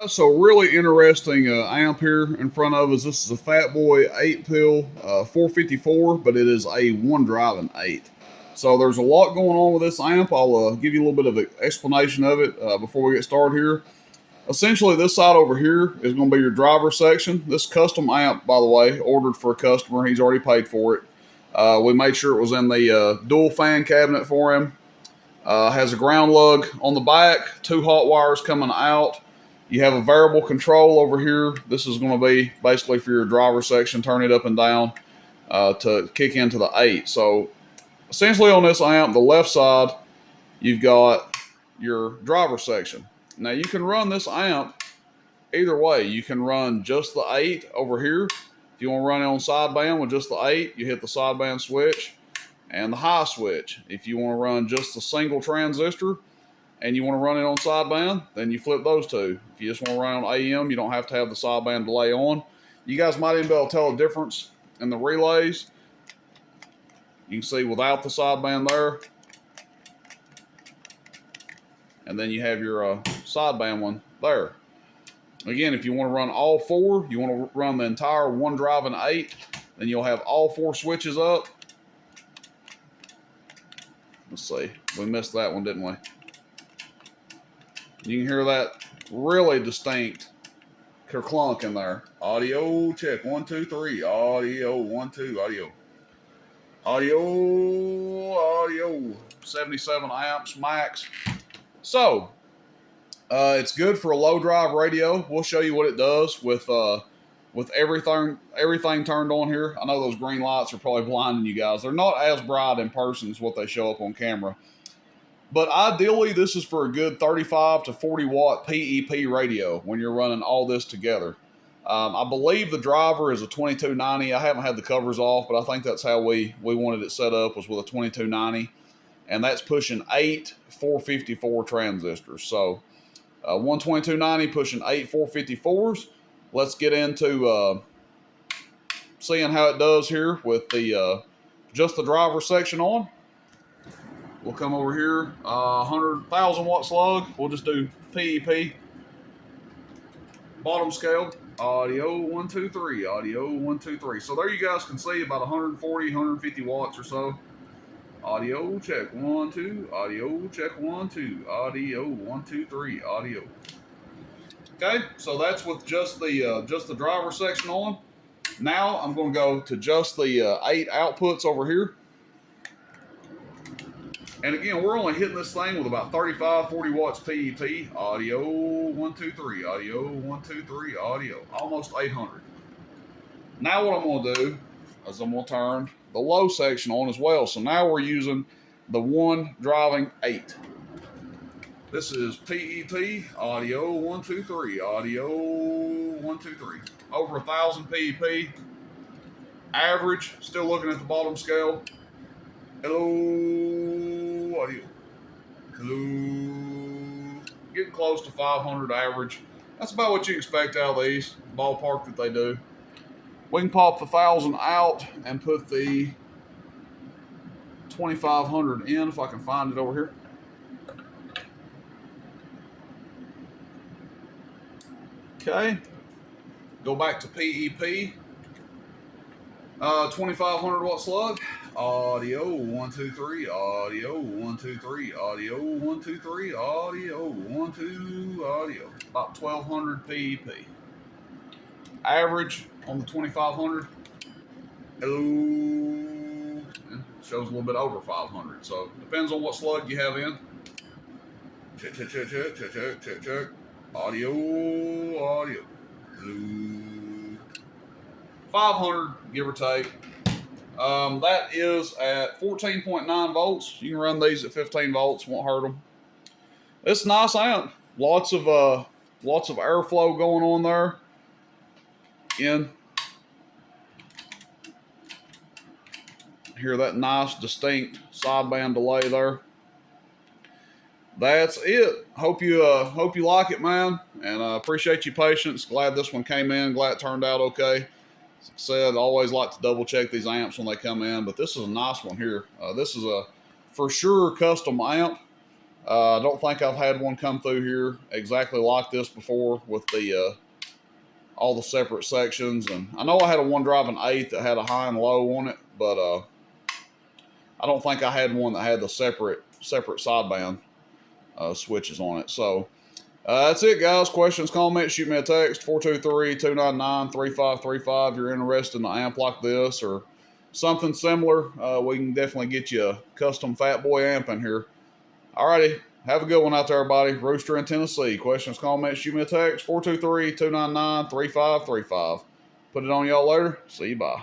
So really interesting amp here in front of us. This is a Fatboy 8-pill 454, but it is a one driving 8. So there's a lot going on with this amp. I'll give you a little bit of an explanation of it before we get started here. Essentially, this side over here is going to be your driver section. This custom amp, by the way, ordered for a customer. He's already paid for it. We made sure it was in the dual fan cabinet for him. Has a ground lug on the back, 2 hot wires coming out. You have a variable control over here. This is going to be basically for your driver section. Turn it up and down to kick into the 8. So essentially on this amp, the left side, you've got your driver section. Now you can run this amp either way. You can run just the 8 over here. If you want to run it on sideband with just the 8, you hit the sideband switch and the high switch. If you want to run just a single transistor and you want to run it on sideband, then you flip those two. If you just want to run on AM, you don't have to have the sideband delay on. You guys might even be able to tell the difference in the relays. You can see without the sideband there. And then you have your sideband one there. Again, if you want to run all 4, you want to run the entire one driving 8, then you'll have all 4 switches up. Let's see. We missed that one, didn't we? You can hear that really distinct kerclunk in there. Audio check. 1, 2, 3. Audio 1, 2. Audio. Audio. 77 amps max. So, it's good for a low drive radio. We'll show you what it does with everything turned on here. I know those green lights are probably blinding you guys. They're not as bright in person as what they show up on camera. But ideally, this is for a good 35 to 40 watt PEP radio when you're running all this together. I believe the driver is a 2290. I haven't had the covers off, but I think that's how we wanted it set up, was with a 2290. And that's pushing 8 454 transistors. So one 2290 pushing 8 454s. Let's get into seeing how it does here with the just the driver section on. We'll come over here, 100,000 watt slug. We'll just do PEP. Bottom scale, audio 1, 2, 3, audio 1, 2, 3. So there you guys can see about 140, 150 watts or so. Audio check 1, 2, audio check 1, 2, audio 1, 2, 3, audio. Okay, so that's with just the driver section on. Now I'm going to go to just the 8 outputs over here. And again, we're only hitting this thing with about 35, 40 watts PEP. Audio 1, 2, 3, audio 1, 2, 3, audio. Almost 800. Now what I'm going to do is I'm going to turn the low section on as well. So now we're using the one driving 8. This is PEP, audio 1, 2, 3, audio 1, 2, 3. Over 1,000 PEP. Average, still looking at the bottom scale. Hello, audio. Hello. Getting close to 500 average. That's about what you expect out of these, ballpark that they do. We can pop the 1,000 out and put the 2,500 in if I can find it over here. Okay. Go back to PEP. 2,500 watt slug. Audio 1, 2, 3. Audio 1, 2, 3. Audio 1, 2, 3. Audio 1, 2. Audio. About 1,200 PEP. Average on the 2,500. Hello. Shows a little bit over 500. So depends on what slug you have in. Check, check, check, check, check, check, check, check. Audio. Hello. 500, give or take. That is at 14.9 volts. You can run these at 15 volts, won't hurt them. It's a nice amp. Lots of airflow going on there. In. Hear that nice, distinct sideband delay there. That's it. Hope you like it, man. And I appreciate your patience. Glad this one came in. Glad it turned out okay. As I said, I always like to double check these amps when they come in, but this is a nice one here. This is a for sure custom amp. I don't think I've had one come through here exactly like this before with the all the separate sections. And I know I had a one driving 8 that had a high and low on it, but I don't think I had one that had the separate sideband switches on it. So that's it, guys. Questions, comments, shoot me a text, 423-299-3535. If you're interested in an amp like this or something similar, we can definitely get you a custom Fatboy amp in here. Alrighty, have a good one out there, everybody. Rooster in Tennessee. Questions, comments, shoot me a text, 423-299-3535. Put it on y'all later. See you, bye.